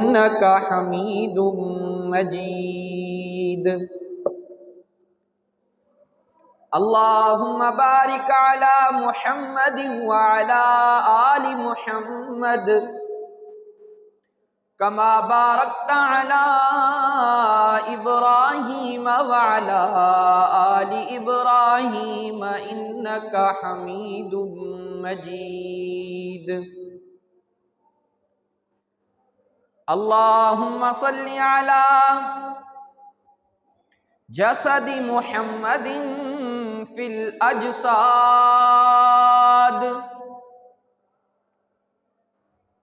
إنك حميد مجيد. اللهم بارك على محمد وعلى آل محمد كما باركت على إبراهيم وعلى آل إبراهيم إنك حميد مجيد. اللهم صل على جسد محمد في الأجساد.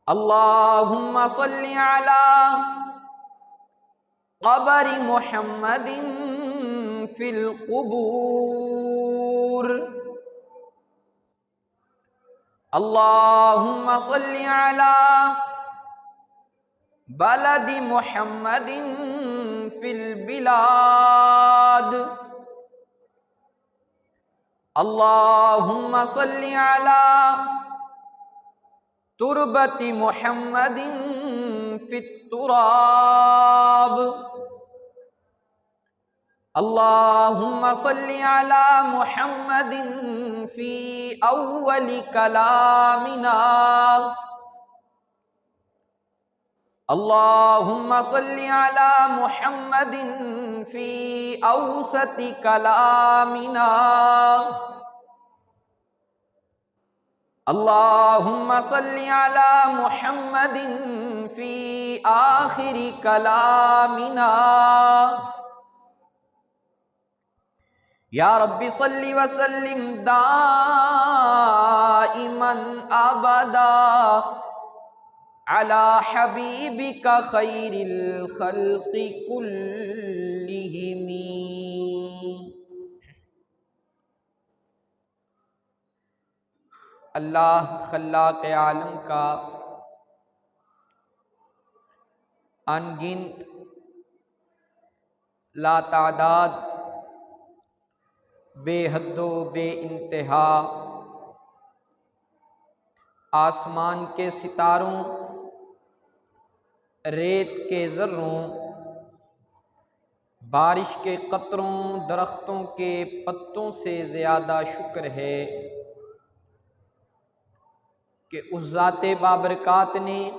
اللهم صل على قبر محمد في القبور. اللهم صل على بلد محمد في البلاد. اللهم صل على تربة محمد في التراب. اللهم صل على محمد في أول كلامنا. اللهم صل على محمد في أوسط كلامنا. اللهم صل على محمد في آخر كلامنا. یا رب صل وسلم دائما ابدا على حبيبك خير الخلق كلهم. اللہ خلاق عالم کا انگنت لا تعداد بے حد و بے انتہا آسمان کے ستاروں، ریت کے ذروں، بارش کے قطروں، درختوں کے پتوں سے زیادہ شکر ہے کہ اس ذات بابرکات نے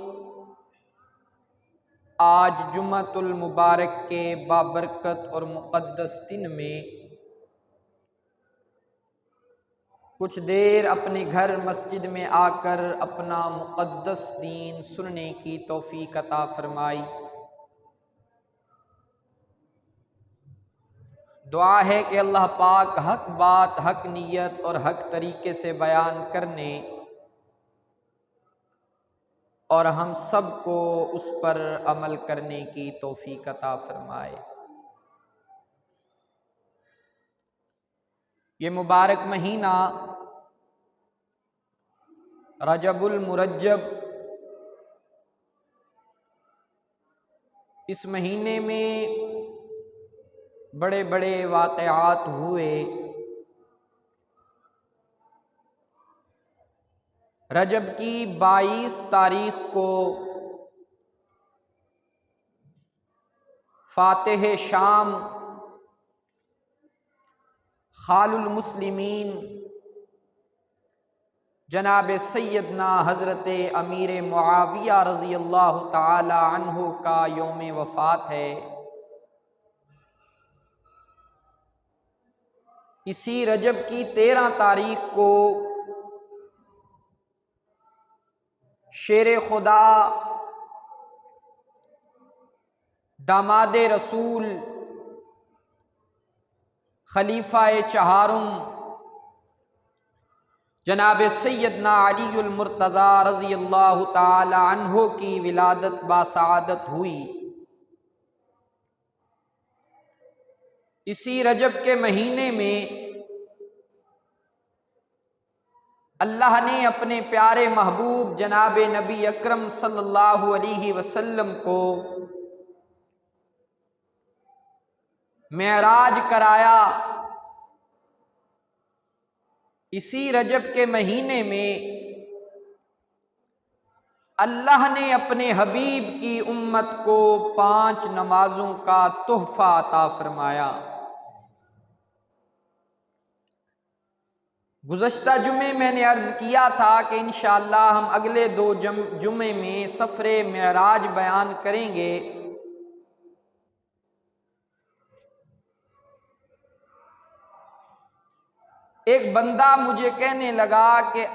آج جمعۃ المبارک کے بابرکت اور مقدس دن میں کچھ دیر اپنے گھر مسجد میں آ کر اپنا مقدس دین سننے کی توفیق عطا فرمائی۔ دعا ہے کہ اللہ پاک حق بات، حق نیت اور حق طریقے سے بیان کرنے اور ہم سب کو اس پر عمل کرنے کی توفیق عطا فرمائے۔ یہ مبارک مہینہ رجب المرجب، اس مہینے میں بڑے بڑے واقعات ہوئے۔ رجب کی 22 تاریخ کو فاتح شام خال المسلمین جناب سیدنا حضرت امیر معاویہ رضی اللہ تعالی عنہ کا یوم وفات ہے۔ اسی رجب کی 13 تاریخ کو شیر خدا داماد رسول خلیفہ چہارم جناب سیدنا علی المرتضیٰ رضی اللہ تعالی عنہ کی ولادت باسعادت ہوئی۔ اسی رجب کے مہینے میں اللہ نے اپنے پیارے محبوب جناب نبی اکرم صلی اللہ علیہ وسلم کو معراج کرایا۔ اسی رجب کے مہینے میں اللہ نے اپنے حبیب کی امت کو 5 نمازوں کا تحفہ عطا فرمایا۔ گزشتہ جمعے میں نے عرض کیا تھا کہ انشاءاللہ ہم اگلے 2 جمعے میں سفر معراج بیان کریں گے۔ ایک بندہ مجھے کہنے لگا کہ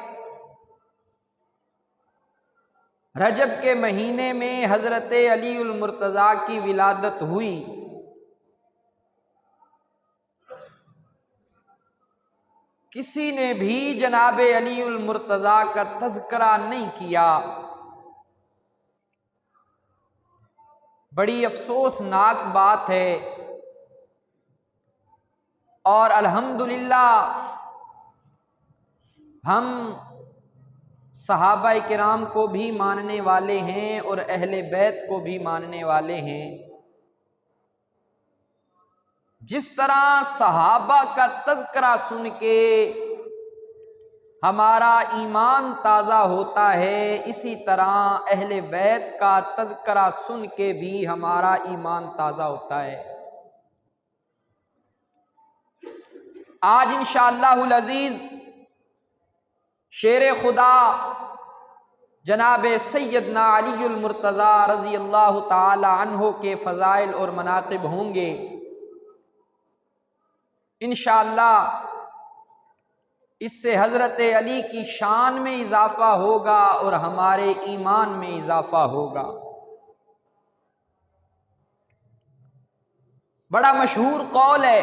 رجب کے مہینے میں حضرت علی المرتضیٰ کی ولادت ہوئی، کسی نے بھی جناب علی المرتضیٰ کا تذکرہ نہیں کیا۔ بڑی افسوسناک بات ہے، اور الحمدللہ ہم صحابہ کرام کو بھی ماننے والے ہیں اور اہل بیت کو بھی ماننے والے ہیں۔ جس طرح صحابہ کا تذکرہ سن کے ہمارا ایمان تازہ ہوتا ہے، اسی طرح اہل بیت کا تذکرہ سن کے بھی ہمارا ایمان تازہ ہوتا ہے۔ آج انشاءاللہ العزیز شیر خدا جناب سیدنا علی المرتضیٰ رضی اللہ تعالی عنہ کے فضائل اور مناقب ہوں گے۔ انشاءاللہ اس سے حضرت علی کی شان میں اضافہ ہوگا اور ہمارے ایمان میں اضافہ ہوگا۔ بڑا مشہور قول ہے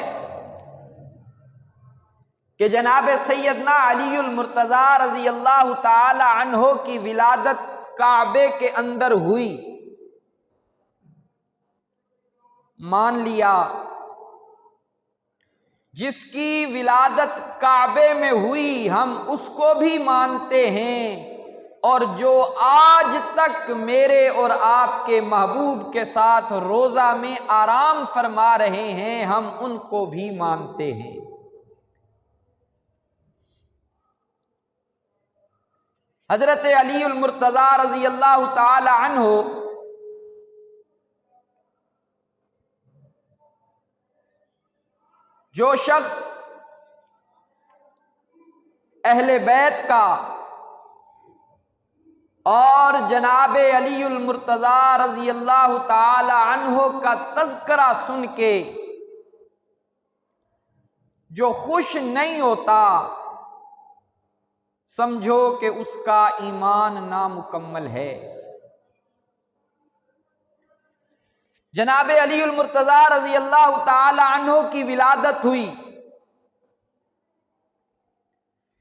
کہ جناب سیدنا علی المرتضیٰ رضی اللہ تعالی عنہ کی ولادت کعبے کے اندر ہوئی۔ مان لیا، جس کی ولادت کعبے میں ہوئی ہم اس کو بھی مانتے ہیں، اور جو آج تک میرے اور آپ کے محبوب کے ساتھ روضہ میں آرام فرما رہے ہیں ہم ان کو بھی مانتے ہیں۔ حضرت علی المرتضیٰ رضی اللہ تعالی عنہ جو شخص اہل بیت کا اور جناب علی المرتضیٰ رضی اللہ تعالی عنہ کا تذکرہ سن کے جو خوش نہیں ہوتا، سمجھو کہ اس کا ایمان نامکمل ہے۔ جناب علی المرتضیٰ رضی اللہ تعالی عنہ کی ولادت ہوئی،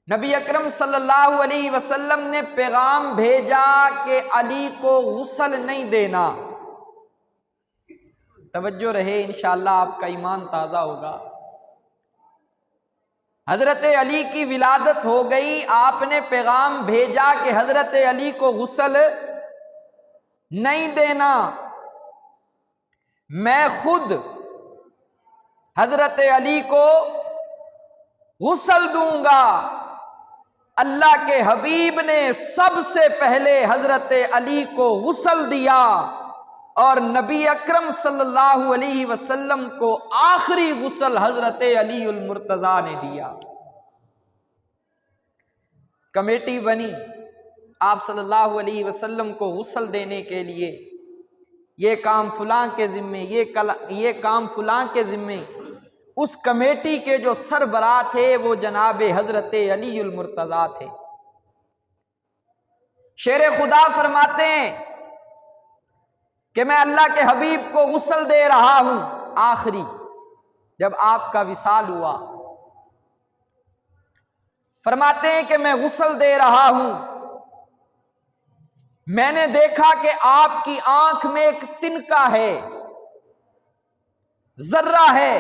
نبی اکرم صلی اللہ علیہ وسلم نے پیغام بھیجا کہ علی کو غسل نہیں دینا۔ توجہ رہے، انشاءاللہ آپ کا ایمان تازہ ہوگا۔ حضرت علی کی ولادت ہو گئی، آپ نے پیغام بھیجا کہ حضرت علی کو غسل نہیں دینا، میں خود حضرت علی کو غسل دوں گا۔ اللہ کے حبیب نے سب سے پہلے حضرت علی کو غسل دیا، اور نبی اکرم صلی اللہ علیہ وسلم کو آخری غسل حضرت علی المرتضیٰ نے دیا۔ کمیٹی بنی آپ صلی اللہ علیہ وسلم کو غسل دینے کے لیے، یہ کام فلاں کے ذمے، یہ کام فلاں کے ذمے۔ اس کمیٹی کے جو سربراہ تھے وہ جناب حضرت علی المرتضیٰ تھے۔ شیر خدا فرماتے ہیں کہ میں اللہ کے حبیب کو غسل دے رہا ہوں، آخری جب آپ کا وصال ہوا، فرماتے ہیں کہ میں غسل دے رہا ہوں، میں نے دیکھا کہ آپ کی آنکھ میں ایک تنکا ہے، ذرہ ہے۔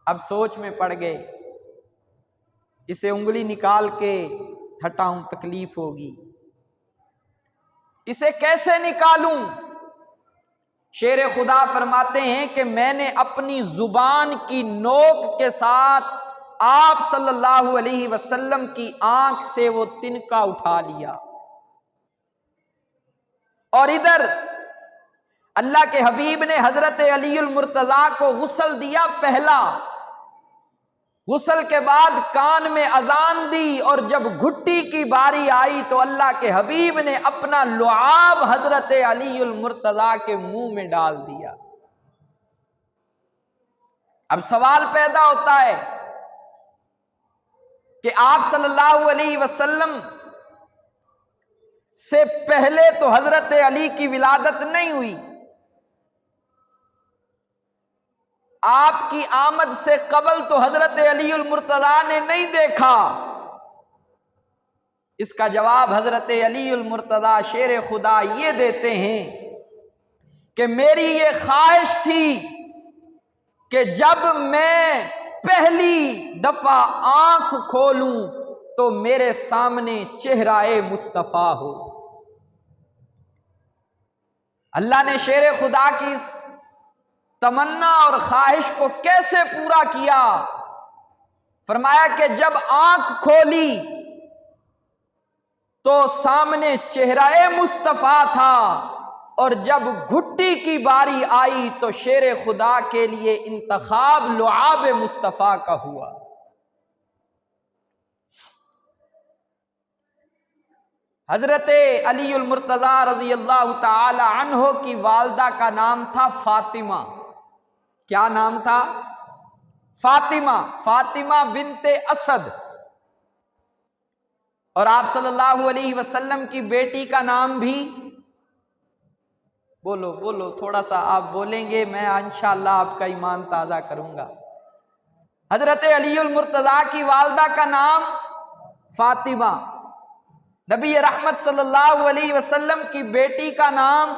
اب سوچ میں پڑ گئے، اسے انگلی نکال کے ہٹاؤں تکلیف ہوگی، اسے کیسے نکالوں؟ شیر خدا فرماتے ہیں کہ میں نے اپنی زبان کی نوک کے ساتھ آپ صلی اللہ علیہ وسلم کی آنکھ سے وہ تنکا اٹھا لیا۔ اور ادھر اللہ کے حبیب نے حضرت علی المرتضیٰ کو غسل دیا پہلا، غسل کے بعد کان میں اذان دی، اور جب گھٹی کی باری آئی تو اللہ کے حبیب نے اپنا لعاب حضرت علی المرتضیٰ کے منہ میں ڈال دیا۔ اب سوال پیدا ہوتا ہے کہ آپ صلی اللہ علیہ وسلم سے پہلے تو حضرت علی کی ولادت نہیں ہوئی، آپ کی آمد سے قبل تو حضرت علی المرتضیٰ نے نہیں دیکھا۔ اس کا جواب حضرت علی المرتضیٰ شیر خدا یہ دیتے ہیں کہ میری یہ خواہش تھی کہ جب میں پہلی دفعہ آنکھ کھولوں تو میرے سامنے چہرہ مصطفیٰ ہو۔ اللہ نے شیر خدا کی اس تمنا اور خواہش کو کیسے پورا کیا؟ فرمایا کہ جب آنکھ کھولی تو سامنے چہرہ مصطفیٰ تھا، اور جب گھٹی کی باری آئی تو شیر خدا کے لیے انتخاب لعاب مصطفیٰ کا ہوا۔ حضرت علی المرتضیٰ رضی اللہ تعالی عنہ کی والدہ کا نام تھا فاطمہ۔ کیا نام تھا؟ فاطمہ، فاطمہ بنت اسد۔ اور آپ صلی اللہ علیہ وسلم کی بیٹی کا نام بھی بولو بولو، تھوڑا سا آپ بولیں گے میں انشاءاللہ آپ کا ایمان تازہ کروں گا۔ حضرت علی المرتضیٰ کی والدہ کا نام فاطمہ، نبی رحمت صلی اللہ علیہ وسلم کی بیٹی کا نام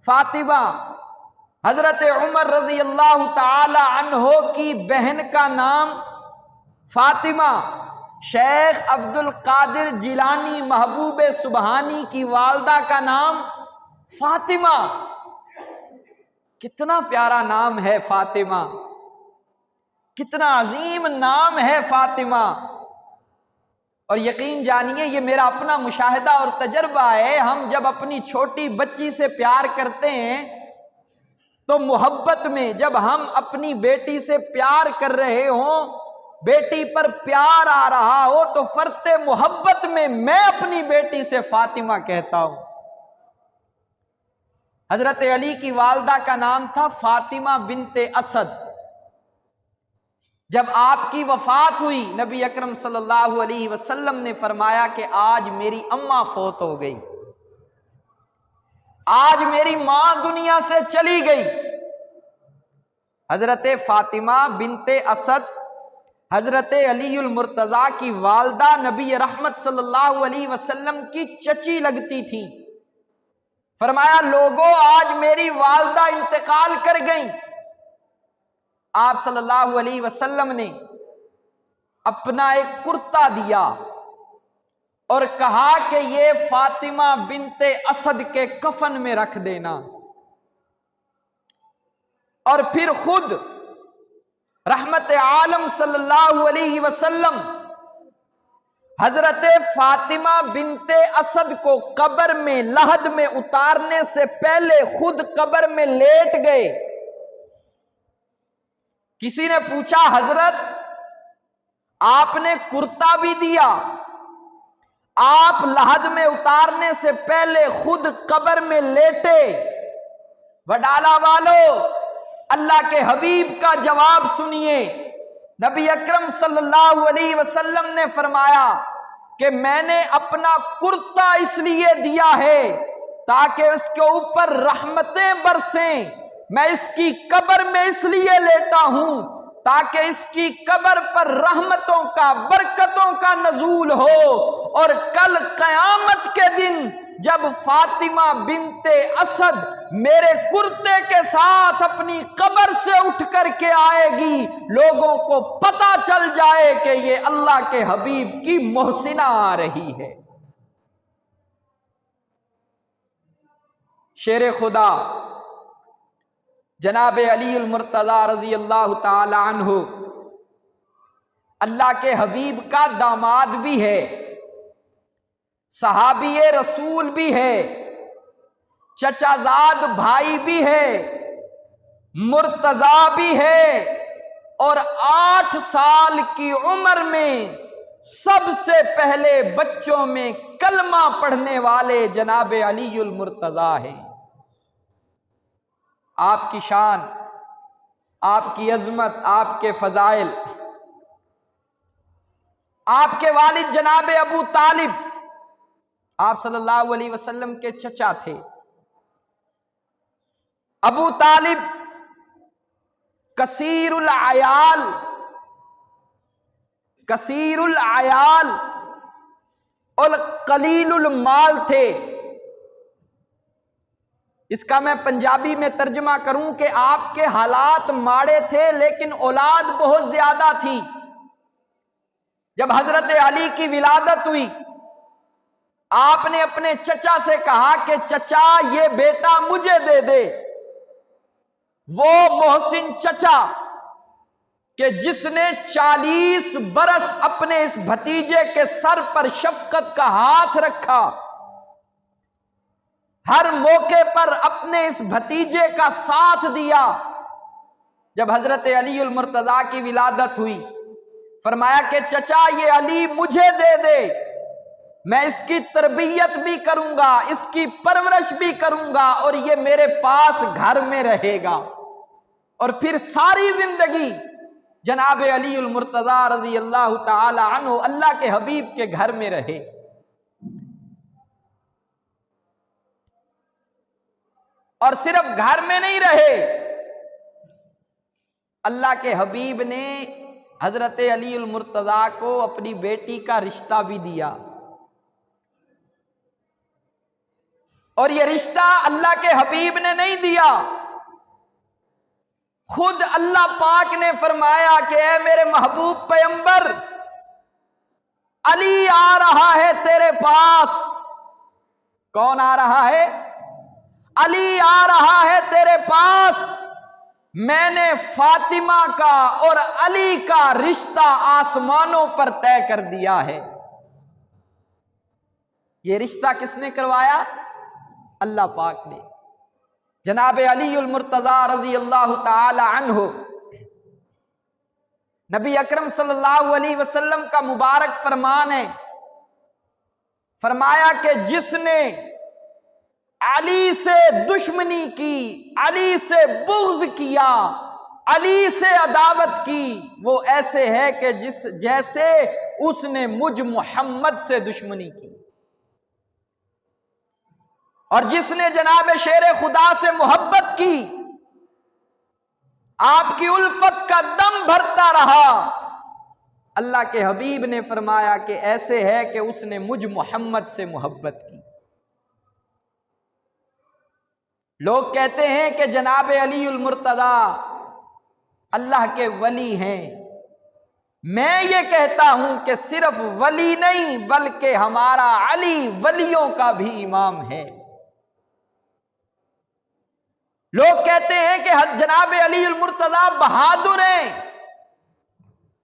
فاطمہ، حضرت عمر رضی اللہ تعالی عنہ کی بہن کا نام فاطمہ، شیخ عبد القادر جیلانی محبوب سبحانی کی والدہ کا نام فاطمہ۔ کتنا پیارا نام ہے فاطمہ، کتنا عظیم نام ہے فاطمہ۔ اور یقین جانیے یہ میرا اپنا مشاہدہ اور تجربہ ہے، ہم جب اپنی چھوٹی بچی سے پیار کرتے ہیں تو محبت میں جب ہم اپنی بیٹی سے پیار کر رہے ہوں، بیٹی پر پیار آ رہا ہو تو فرط محبت میں اپنی بیٹی سے فاطمہ کہتا ہوں۔ حضرت علی کی والدہ کا نام تھا فاطمہ بنت اسد۔ جب آپ کی وفات ہوئی نبی اکرم صلی اللہ علیہ وسلم نے فرمایا کہ آج میری اماں فوت ہو گئی، آج میری ماں دنیا سے چلی گئی۔ حضرت فاطمہ بنت اسد حضرت علی المرتضیٰ کی والدہ نبی رحمت صلی اللہ علیہ وسلم کی چچی لگتی تھی۔ فرمایا لوگوں آج میری والدہ انتقال کر گئیں۔ آپ صلی اللہ علیہ وسلم نے اپنا ایک کرتا دیا اور کہا کہ یہ فاطمہ بنت اسد کے کفن میں رکھ دینا، اور پھر خود رحمت عالم صلی اللہ علیہ وسلم حضرت فاطمہ بنت اسد کو قبر میں لحد میں اتارنے سے پہلے خود قبر میں لیٹ گئے۔ کسی نے پوچھا حضرت آپ نے کرتا بھی دیا، آپ لحد میں اتارنے سے پہلے خود قبر میں لیٹے؟ وڈالہ والو اللہ کے حبیب کا جواب سنیے۔ نبی اکرم صلی اللہ علیہ وسلم نے فرمایا کہ میں نے اپنا کرتا اس لیے دیا ہے تاکہ اس کے اوپر رحمتیں برسیں، میں اس کی قبر میں اس لیے لیتا ہوں تاکہ اس کی قبر پر رحمتوں کا برکتوں کا نزول ہو، اور کل قیامت کے دن جب فاطمہ بنت اسد میرے کرتے کے ساتھ اپنی قبر سے اٹھ کر کے آئے گی، لوگوں کو پتہ چل جائے کہ یہ اللہ کے حبیب کی محسنہ آ رہی ہے۔ شیر خدا جناب علی المرتضیٰ رضی اللہ تعالی عنہ اللہ کے حبیب کا داماد بھی ہے، صحابی رسول بھی ہے، چچا زاد بھائی بھی ہے، مرتضی بھی ہے، اور 8 سال کی عمر میں سب سے پہلے بچوں میں کلمہ پڑھنے والے جناب علی المرتضی ہیں۔ آپ کی شان، آپ کی عظمت، آپ کے فضائل، آپ کے والد جناب ابو طالب آپ صلی اللہ علیہ وسلم کے چچا تھے۔ ابو طالب کثیر العیال اور قلیل المال تھے۔ اس کا میں پنجابی میں ترجمہ کروں کہ آپ کے حالات ماڑے تھے لیکن اولاد بہت زیادہ تھی۔ جب حضرت علی کی ولادت ہوئی، آپ نے اپنے چچا سے کہا کہ چچا یہ بیٹا مجھے دے دے۔ وہ محسن چچا کہ جس نے 40 برس اپنے اس بھتیجے کے سر پر شفقت کا ہاتھ رکھا، ہر موقع پر اپنے اس بھتیجے کا ساتھ دیا۔ جب حضرت علی المرتضی کی ولادت ہوئی، فرمایا کہ چچا یہ علی مجھے دے دے، میں اس کی تربیت بھی کروں گا، اس کی پرورش بھی کروں گا، اور یہ میرے پاس گھر میں رہے گا۔ اور پھر ساری زندگی جناب علی المرتضی رضی اللہ تعالی عنہ اللہ کے حبیب کے گھر میں رہے۔ اور صرف گھر میں نہیں رہے، اللہ کے حبیب نے حضرت علی المرتضی کو اپنی بیٹی کا رشتہ بھی دیا۔ اور یہ رشتہ اللہ کے حبیب نے نہیں دیا، خود اللہ پاک نے فرمایا کہ اے میرے محبوب پیغمبر، علی آ رہا ہے تیرے پاس۔ کون آ رہا ہے؟ علی آ رہا ہے تیرے پاس۔ میں نے فاطمہ کا اور علی کا رشتہ آسمانوں پر طے کر دیا ہے۔ یہ رشتہ کس نے کروایا؟ اللہ پاک نے۔ جناب علی المرتضی رضی اللہ تعالی عنہ، نبی اکرم صلی اللہ علیہ وسلم کا مبارک فرمان ہے، فرمایا کہ جس نے علی سے دشمنی کی، علی سے بغض کیا، علی سے عداوت کی، وہ ایسے ہے کہ جیسے اس نے مجھ محمد سے دشمنی کی۔ اور جس نے جناب شیر خدا سے محبت کی، آپ کی الفت کا دم بھرتا رہا، اللہ کے حبیب نے فرمایا کہ ایسے ہے کہ اس نے مجھ محمد سے محبت کی۔ لوگ کہتے ہیں کہ جناب علی المرتضی اللہ کے ولی ہیں، میں یہ کہتا ہوں کہ صرف ولی نہیں بلکہ ہمارا علی ولیوں کا بھی امام ہے۔ لوگ کہتے ہیں کہ جناب علی المرتضی بہادر ہیں،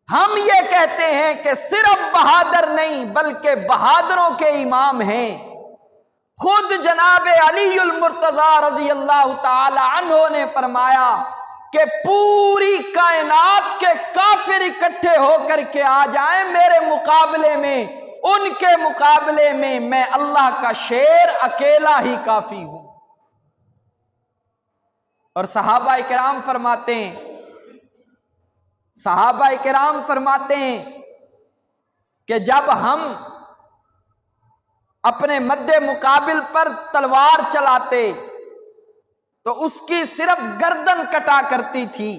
ہم یہ کہتے ہیں کہ صرف بہادر نہیں بلکہ بہادروں کے امام ہیں۔ خود جناب علی المرتضی رضی اللہ تعالی عنہ نے فرمایا کہ پوری کائنات کے کافر اکٹھے ہو کر کے آ جائیں میرے مقابلے میں، ان کے مقابلے میں اللہ کا شیر اکیلا ہی کافی ہوں۔ اور صحابہ کرام فرماتے ہیں کہ جب ہم اپنے مد مقابل پر تلوار چلاتے تو اس کی صرف گردن کٹا کرتی تھی،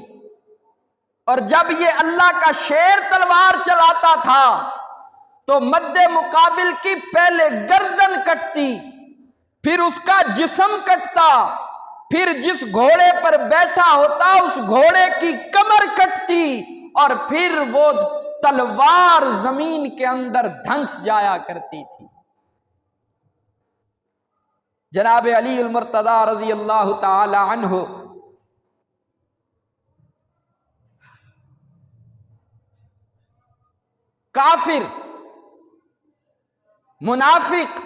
اور جب یہ اللہ کا شیر تلوار چلاتا تھا تو مد مقابل کی پہلے گردن کٹتی، پھر اس کا جسم کٹتا، پھر جس گھوڑے پر بیٹھا ہوتا اس گھوڑے کی کمر کٹتی، اور پھر وہ تلوار زمین کے اندر دھنس جایا کرتی تھی۔ جناب علی المرتضی رضی اللہ تعالی عنہ کافر، منافق،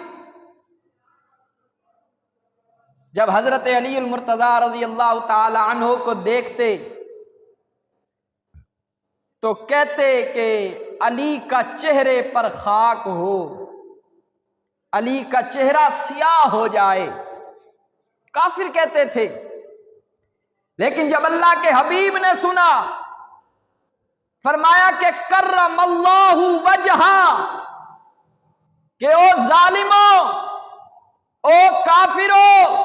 جب حضرت علی المرتضیٰ رضی اللہ تعالی عنہ کو دیکھتے تو کہتے کہ علی کا چہرے پر خاک ہو، علی کا چہرہ سیاہ ہو جائے، کافر کہتے تھے۔ لیکن جب اللہ کے حبیب نے سنا، فرمایا کہ کرم اللہ وجہا، کہ او ظالموں، او کافروں،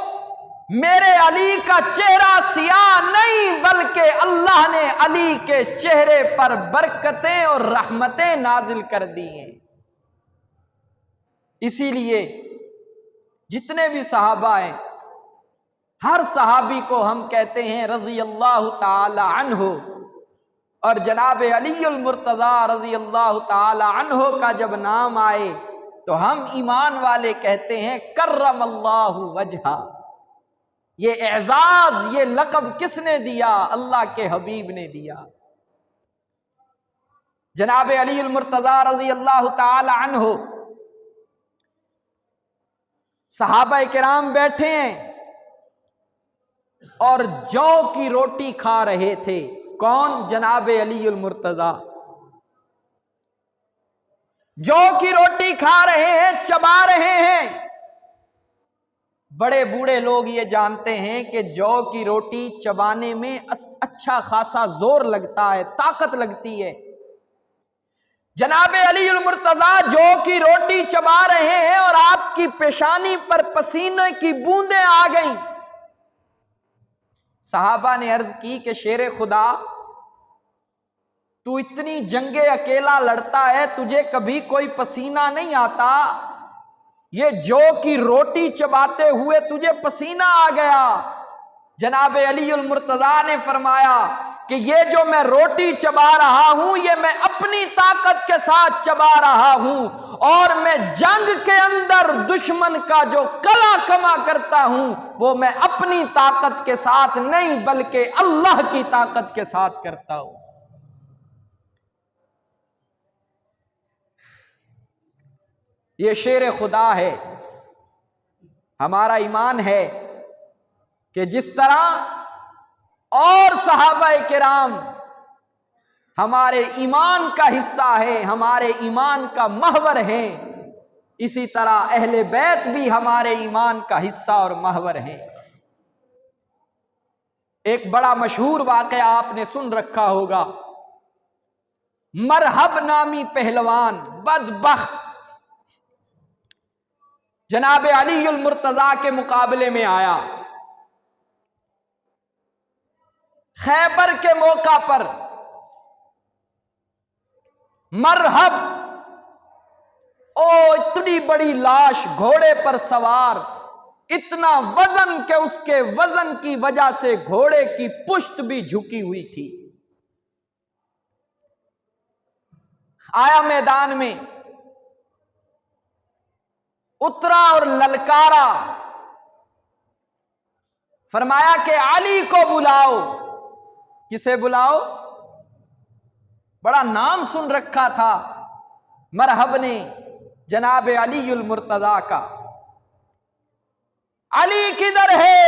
میرے علی کا چہرہ سیاہ نہیں بلکہ اللہ نے علی کے چہرے پر برکتیں اور رحمتیں نازل کر دی ہیں۔ اسی لیے جتنے بھی صحابہ ہیں، ہر صحابی کو ہم کہتے ہیں رضی اللہ تعالی عنہ، اور جناب علی المرتضیٰ رضی اللہ تعالی عنہ کا جب نام آئے تو ہم ایمان والے کہتے ہیں کرم اللہ وجہا۔ یہ اعزاز، یہ لقب کس نے دیا؟ اللہ کے حبیب نے دیا۔ جناب علی المرتضیٰ رضی اللہ تعالی عنہ، صحابہ کرام بیٹھے ہیں اور جو کی روٹی کھا رہے تھے۔ کون؟ جناب علی المرتضیٰ جو کی روٹی کھا رہے ہیں، چبا رہے ہیں۔ بڑے بوڑھے لوگ یہ جانتے ہیں کہ جو کی روٹی چبانے میں اچھا خاصا زور لگتا ہے، طاقت لگتی ہے۔ جناب علی المرتضیٰ جو کی روٹی چبا رہے ہیں اور آپ کی پیشانی پر پسینے کی بوندیں آ گئیں۔ صحابہ نے عرض کی کہ شیر خدا، تو اتنی جنگیں اکیلا لڑتا ہے، تجھے کبھی کوئی پسینہ نہیں آتا؟ یہ جو کی روٹی چباتے ہوئے تجھے پسینہ آ گیا۔ جناب علی المرتضیٰ نے فرمایا کہ یہ جو میں روٹی چبا رہا ہوں، یہ میں اپنی طاقت کے ساتھ چبا رہا ہوں، اور میں جنگ کے اندر دشمن کا جو قلع کما کرتا ہوں وہ میں اپنی طاقت کے ساتھ نہیں بلکہ اللہ کی طاقت کے ساتھ کرتا ہوں۔ یہ شیر خدا ہے۔ ہمارا ایمان ہے کہ جس طرح اور صحابہ کرام ہمارے ایمان کا حصہ ہے، ہمارے ایمان کا محور ہیں، اسی طرح اہل بیت بھی ہمارے ایمان کا حصہ اور محور ہیں۔ ایک بڑا مشہور واقعہ آپ نے سن رکھا ہوگا۔ مرحب نامی پہلوان بدبخت جناب علی المرتضیٰ کے مقابلے میں آیا۔ خیبر کے موقع پر مرحب، او اتنی بڑی لاش گھوڑے پر سوار، اتنا وزن کہ اس کے وزن کی وجہ سے گھوڑے کی پشت بھی جھکی ہوئی تھی۔ آیا میدان میں، اترا اور للکارا، فرمایا کہ علی کو بلاؤ۔ کسے بلاؤ؟ بڑا نام سن رکھا تھا مرحب نے جناب علی المرتضیٰ کا۔ علی کدھر ہے؟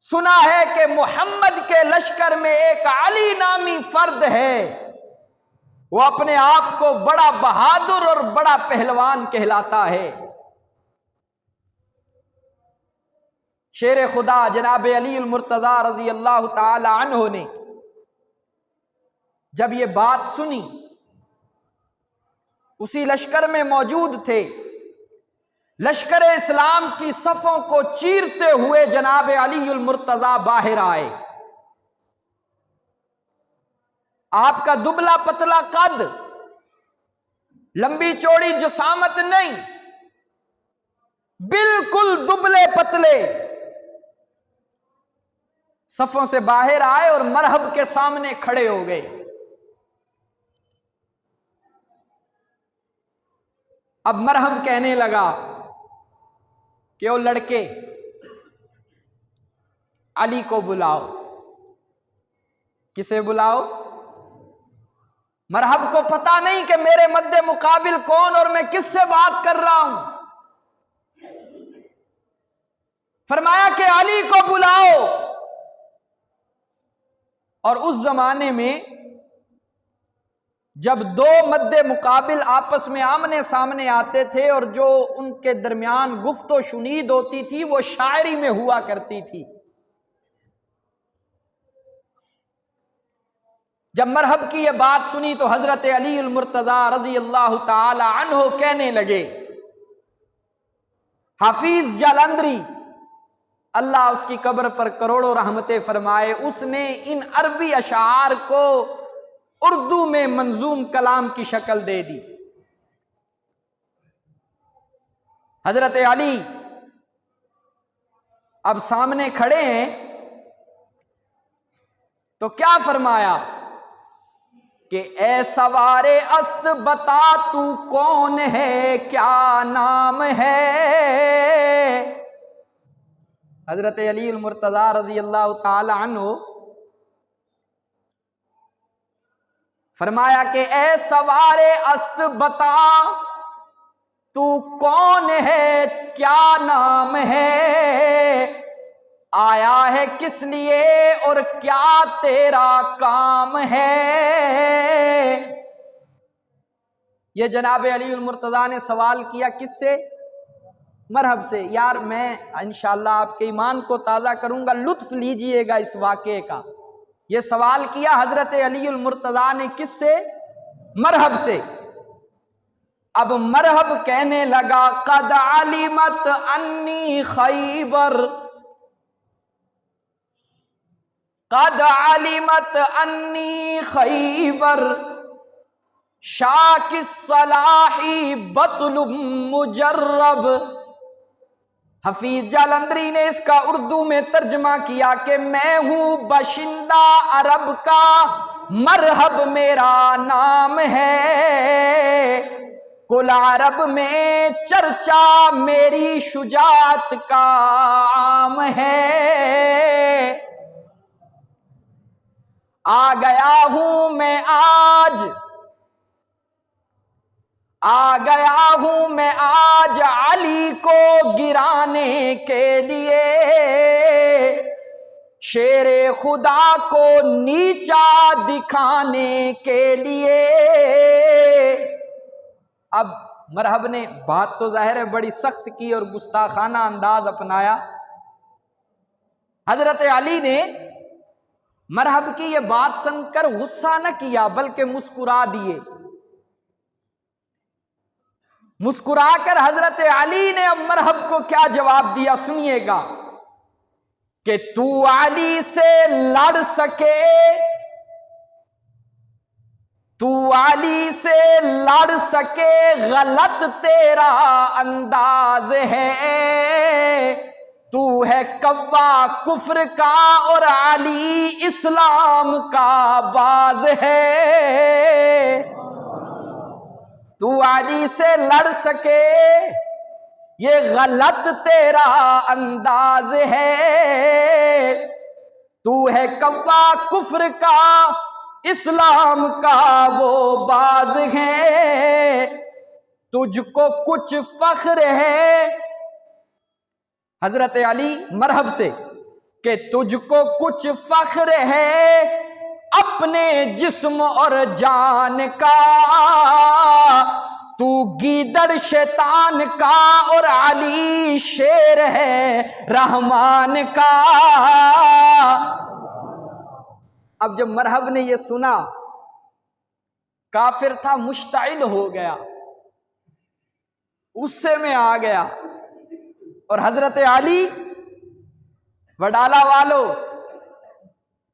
سنا ہے کہ محمد کے لشکر میں ایک علی نامی فرد ہے، وہ اپنے آپ کو بڑا بہادر اور بڑا پہلوان کہلاتا ہے۔ شیر خدا جناب علی المرتضیٰ رضی اللہ تعالی عنہ نے جب یہ بات سنی، اسی لشکر میں موجود تھے، لشکر اسلام کی صفوں کو چیرتے ہوئے جناب علی المرتضیٰ باہر آئے۔ آپ کا دبلا پتلا قد، لمبی چوڑی جسامت نہیں، بالکل دبلے پتلے، صفوں سے باہر آئے اور مرحب کے سامنے کھڑے ہو گئے۔ اب مرحب کہنے لگا کہ او لڑکے، علی کو بلاؤ۔ کسے بلاؤ؟ مرحب کو پتا نہیں کہ میرے مد مقابل کون اور میں کس سے بات کر رہا ہوں۔ فرمایا کہ علی کو بلاؤ۔ اور اس زمانے میں جب دو مد مقابل آپس میں آمنے سامنے آتے تھے اور جو ان کے درمیان گفت و شنید ہوتی تھی وہ شاعری میں ہوا کرتی تھی۔ جب مرحب کی یہ بات سنی تو حضرت علی المرتضیٰ رضی اللہ تعالی عنہ کہنے لگے، حفیظ جالندری اللہ اس کی قبر پر کروڑوں رحمتیں فرمائے، اس نے ان عربی اشعار کو اردو میں منظوم کلام کی شکل دے دی۔ حضرت علی اب سامنے کھڑے ہیں تو کیا فرمایا کہ اے سوار است بتا تو کون ہے، کیا نام ہے۔ حضرت علی المرتضیٰ رضی اللہ تعالی عنہ فرمایا کہ اے سوار است بتا تو کون ہے، کیا نام ہے، آیا ہے کس لیے اور کیا تیرا کام ہے۔ یہ جناب علی المرتضیٰ نے سوال کیا کس سے؟ مرحب سے۔ یار میں انشاءاللہ آپ کے ایمان کو تازہ کروں گا، لطف لیجئے گا اس واقعے کا۔ یہ سوال کیا حضرت علی المرتضیٰ نے کس سے؟ مرحب سے۔ اب مرحب کہنے لگا قد علمت انی خیبر، قد علمت انی خیبر شاک الصلاح بطل مجرب۔ حفیظ جالندری نے اس کا اردو میں ترجمہ کیا کہ میں ہوں باشندہ عرب کا، مرحب میرا نام ہے، کل عرب میں چرچا میری شجاعت کا عام ہے۔ آ گیا ہوں میں آج، آ گیا ہوں میں آج علی کو گرانے کے لیے، شیر خدا کو نیچا دکھانے کے لیے۔ اب مرحب نے بات تو ظاہر ہے بڑی سخت کی اور گستاخانہ انداز اپنایا۔ حضرت علی نے مرحب کی یہ بات سن کر غصہ نہ کیا بلکہ مسکرا دیے۔ مسکرا کر حضرت علی نے اب مرحب کو کیا جواب دیا سنیے گا کہ تو علی سے لڑ سکے، تو علی سے لڑ سکے غلط تیرا انداز ہے، تو ہے کوا کفر کا اور علی اسلام کا باز ہے۔ تو علی سے لڑ سکے یہ غلط تیرا انداز ہے، تو ہے کوا کفر کا اسلام کا وہ باز ہے، تجھ کو کچھ فخر ہے۔ حضرت علی مرحب سے کہ تجھ کو کچھ فخر ہے اپنے جسم اور جان کا، تو گیدڑ شیطان کا اور علی شیر ہے رحمان کا۔ اب جب مرحب نے یہ سنا کافر تھا، مشتعل ہو گیا، غصے میں آ گیا، اور حضرت علی وڈالہ والو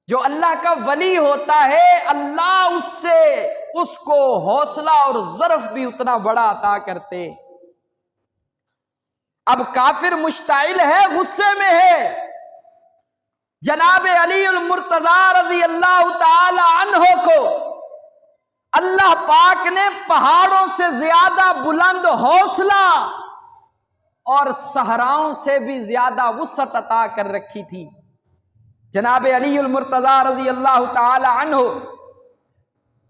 جو اللہ کا ولی ہوتا ہے اللہ اس کو حوصلہ اور ظرف بھی اتنا بڑا عطا کرتے۔ اب کافر مشتعل ہے، غصے میں ہے، جناب علی المرتضیٰ رضی اللہ تعالی عنہ کو اللہ پاک نے پہاڑوں سے زیادہ بلند حوصلہ اور صحراؤں سے بھی زیادہ وسعت عطا کر رکھی تھی۔ جناب علی المرتضیٰ رضی اللہ تعالی عنہ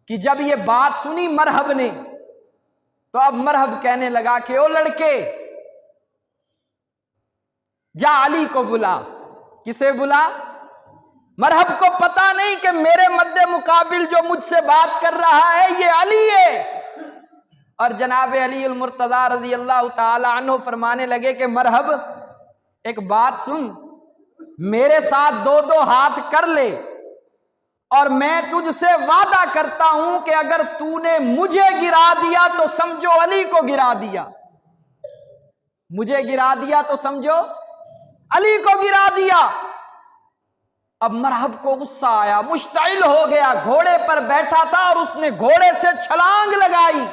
کہ جب یہ بات سنی مرحب نے تو اب مرحب کہنے لگا کہ او لڑکے، جا علی کو بلا. کسے بلا؟ مرحب کو پتا نہیں کہ میرے مد مقابل جو مجھ سے بات کر رہا ہے یہ علی ہے. اور جناب علی المرتضیٰ رضی اللہ تعالی عنہ فرمانے لگے کہ مرحب ایک بات سن، میرے ساتھ دو دو ہاتھ کر لے اور میں تجھ سے وعدہ کرتا ہوں کہ اگر تو نے مجھے گرا دیا تو سمجھو علی کو گرا دیا، مجھے گرا دیا تو سمجھو علی کو گرا دیا. اب مرحب کو غصہ آیا، مشتعل ہو گیا، گھوڑے پر بیٹھا تھا اور اس نے گھوڑے سے چھلانگ لگائی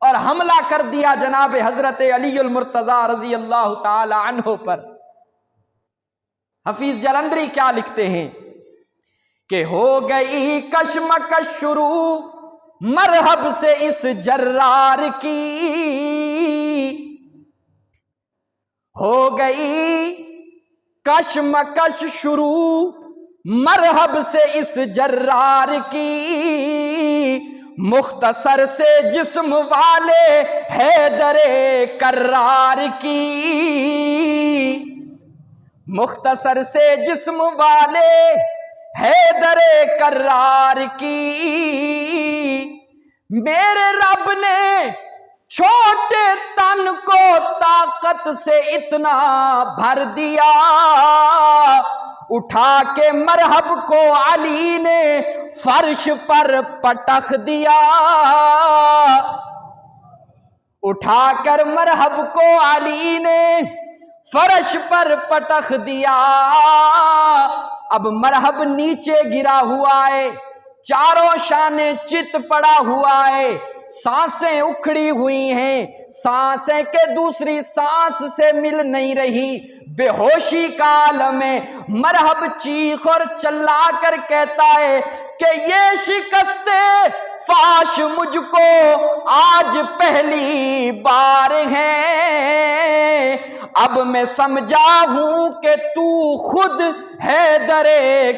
اور حملہ کر دیا جناب حضرت علی المرتضیٰ رضی اللہ تعالی عنہ پر. حفیظ جلندری کیا لکھتے ہیں کہ ہو گئی کشمکش شروع مرحب سے اس جرار کی، ہو گئی کشمکش شروع مرحب سے اس جرار کی، مختصر سے جسم والے حیدر کرار کی، مختصر سے جسم والے حیدر کرار کی. میرے رب نے چھوٹے تن کو طاقت سے اتنا بھر دیا، اٹھا کے مرحب کو علی نے فرش پر پٹخ دیا، اٹھا کر مرحب کو علی نے فرش پر پٹخ دیا. اب مرحب نیچے گرا ہوا ہے، چاروں شانے چت پڑا ہوا ہے، سانسیں اکھڑی ہوئی ہیں، سانسیں کہ دوسری سانس سے مل نہیں رہی، بے ہوشی کا عالم ہے. مرحب چیخ اور چلا کر کہتا ہے کہ یہ شکست فاش مجھ کو آج پہلی بار ہے، اب میں سمجھا ہوں کہ تو خود حیدر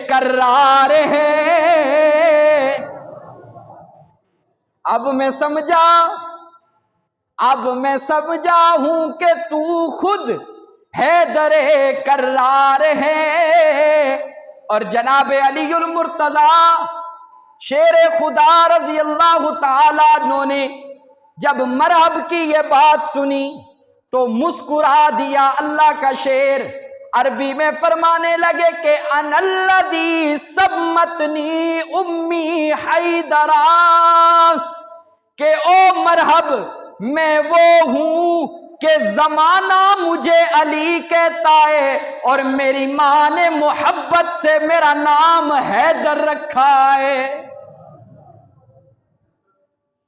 کرار ہے. اب میں سمجھا ہوں کہ تو خود حیدر کرار ہے. اور جناب علی المرتضیٰ شیر خدا رضی اللہ تعالیٰ عنہ نے جب مرحب کی یہ بات سنی تو مسکرا دیا. اللہ کا شیر عربی میں فرمانے لگے کہ انا الذی سمتنی امی حیدرا، کہ او مرحب میں وہ ہوں کہ زمانہ مجھے علی کہتا ہے اور میری ماں نے محبت سے میرا نام حیدر رکھا ہے.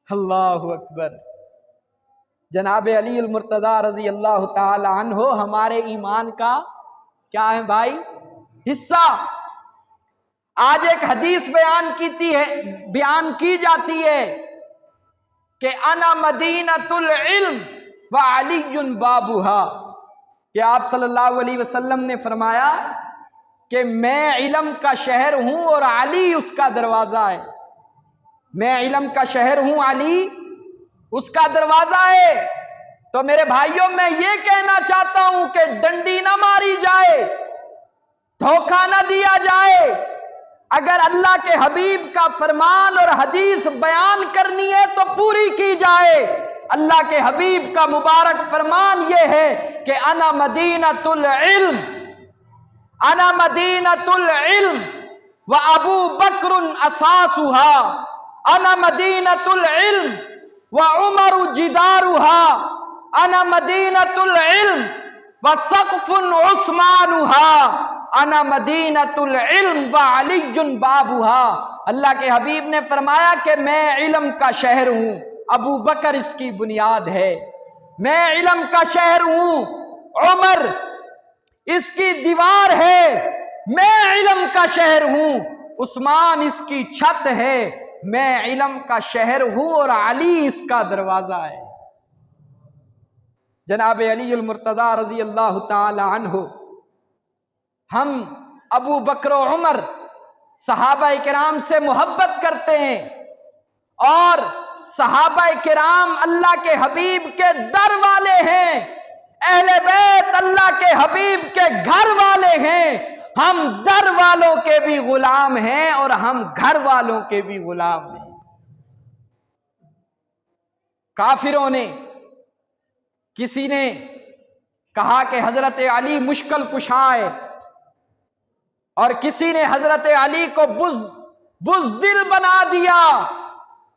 اللہ اکبر. جناب علی المرتضیٰ رضی اللہ تعالی عنہ ہمارے ایمان کا کیا ہے بھائی؟ حصہ. آج ایک حدیث بیان کی جاتی ہے کہ انا مدینۃ العلم وعلی بابھا، کہ آپ صلی اللہ علیہ وسلم نے فرمایا کہ میں علم کا شہر ہوں اور علی اس کا دروازہ ہے. میں علم کا شہر ہوں، علی اس کا دروازہ ہے. تو میرے بھائیوں میں یہ کہنا چاہتا ہوں کہ ڈنڈی نہ ماری جائے، دھوکہ نہ دیا جائے. اگر اللہ کے حبیب کا فرمان اور حدیث بیان کرنی ہے تو پوری کی جائے. اللہ کے حبیب کا مبارک فرمان یہ ہے کہ انا مدینۃ العلم، انا مدینۃ العلم و ابو بکر اساسها، انا مدینۃ العلم و عمر جدارها، انا مدینۃ العلم و سقف عثمانها، انا مدینۃ العلم و علی بابها. اللہ کے حبیب نے فرمایا کہ میں علم کا شہر ہوں، ابو بکر اس کی بنیاد ہے. میں علم کا شہر ہوں، عمر اس کی دیوار ہے. میں علم کا شہر ہوں، عثمان اس کی چھت ہے. میں علم کا شہر ہوں اور علی اس کا دروازہ ہے. جناب علی المرتضیٰ رضی اللہ تعالی عنہ، ہم ابو بکر و عمر صحابہ کرام سے محبت کرتے ہیں اور صحابہ کرام اللہ کے حبیب کے در والے ہیں. اہل بیت اللہ کے حبیب کے گھر والے ہیں، ہم در والوں کے بھی غلام ہیں اور ہم گھر والوں کے بھی غلام ہیں۔ کافروں نے، کسی نے کہا کہ حضرت علی مشکل کشا ہے، اور کسی نے حضرت علی کو بزدل بنا دیا،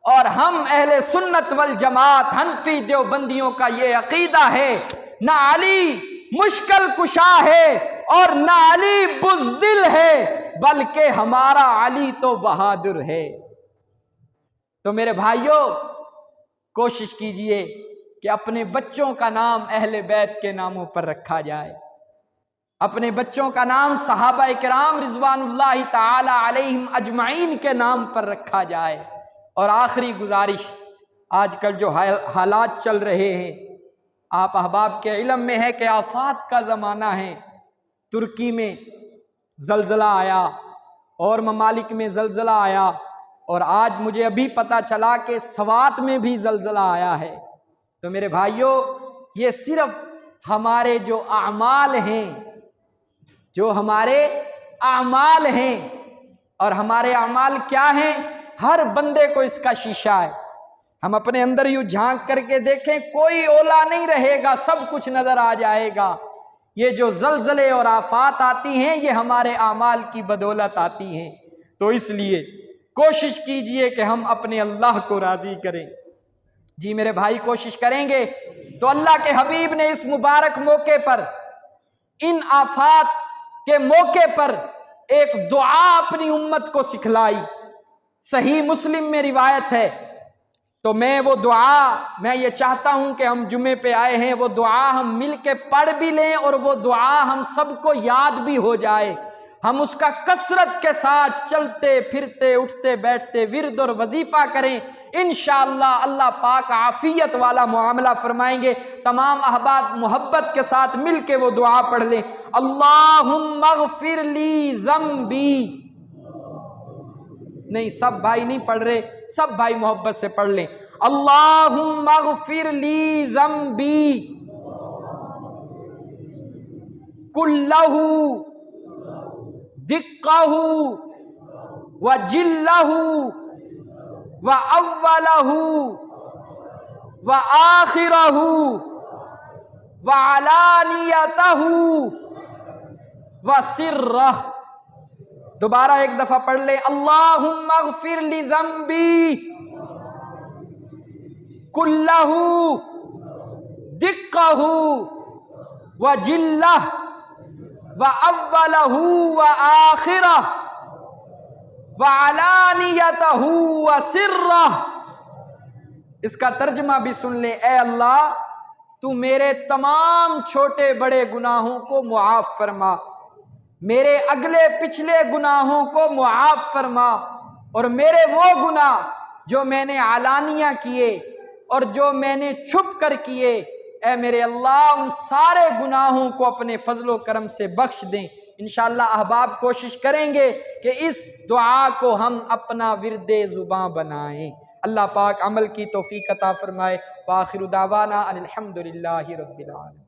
اور ہم اہل سنت والجماعت حنفی دیوبندیوں کا یہ عقیدہ ہے، نہ علی مشکل کشا ہے اور نہ علی بزدل ہے، بلکہ ہمارا علی تو بہادر ہے۔ تو میرے بھائیوں، کوشش کیجئے کہ اپنے بچوں کا نام اہل بیت کے ناموں پر رکھا جائے، اپنے بچوں کا نام صحابہ کرام رضوان اللہ تعالی علیہم اجمعین کے نام پر رکھا جائے۔ اور آخری گزارش، آج کل جو حالات چل رہے ہیں، آپ احباب کے علم میں ہے کہ آفات کا زمانہ ہے۔ ترکی میں زلزلہ آیا، اور ممالک میں زلزلہ آیا، اور آج مجھے ابھی پتہ چلا کہ سوات میں بھی زلزلہ آیا ہے۔ تو میرے بھائیوں، یہ صرف ہمارے جو اعمال ہیں، اور ہمارے اعمال کیا ہیں؟ ہر بندے کو اس کا شیشہ ہے۔ ہم اپنے اندر یوں جھانک کر کے دیکھیں، کوئی اولا نہیں رہے گا، سب کچھ نظر آ جائے گا۔ یہ جو زلزلے اور آفات آتی ہیں، یہ ہمارے اعمال کی بدولت آتی ہیں۔ تو اس لیے کوشش کیجئے کہ ہم اپنے اللہ کو راضی کریں۔ جی میرے بھائی، کوشش کریں گے تو اللہ کے حبیب نے اس مبارک موقع پر، ان آفات کے موقع پر ایک دعا اپنی امت کو سکھلائی۔ صحیح مسلم میں روایت ہے۔ تو میں وہ دعا، میں یہ چاہتا ہوں کہ ہم جمعے پہ آئے ہیں، وہ دعا ہم مل کے پڑھ بھی لیں، اور وہ دعا ہم سب کو یاد بھی ہو جائے، ہم اس کا کثرت کے ساتھ چلتے پھرتے اٹھتے بیٹھتے ورد اور وظیفہ کریں۔ انشاءاللہ اللہ پاک عافیت والا معاملہ فرمائیں گے۔ تمام احباب محبت کے ساتھ مل کے وہ دعا پڑھ لیں۔ اللہم اغفر لی ذنبی، نہیں سب بھائی نہیں پڑھ رہے، سب بھائی محبت سے پڑھ لیں۔ اللہم اغفر لی ذنبی کلہ دقہ وجلہ وأولہ وآخرہ وعلانیتہ وسرہ۔ دوبارہ ایک دفعہ پڑھ لیں۔ اللہم اغفر لی ذنبی کلہ دقہ وجلہ وأولہ وآخرہ وعلانیتہ وسرہ۔ اس کا ترجمہ بھی سن لیں۔ اے اللہ، تو میرے تمام چھوٹے بڑے گناہوں کو معاف فرما، میرے اگلے پچھلے گناہوں کو معاف فرما، اور میرے وہ گناہ جو میں نے علانیہ کیے اور جو میں نے چھپ کر کیے، اے میرے اللہ ان سارے گناہوں کو اپنے فضل و کرم سے بخش دیں۔ انشاءاللہ احباب کوشش کریں گے کہ اس دعا کو ہم اپنا ورد زباں بنائیں۔ اللہ پاک عمل کی توفیق عطا فرمائے۔ وآخر دعوانا ان الحمدللہ رب العالمین۔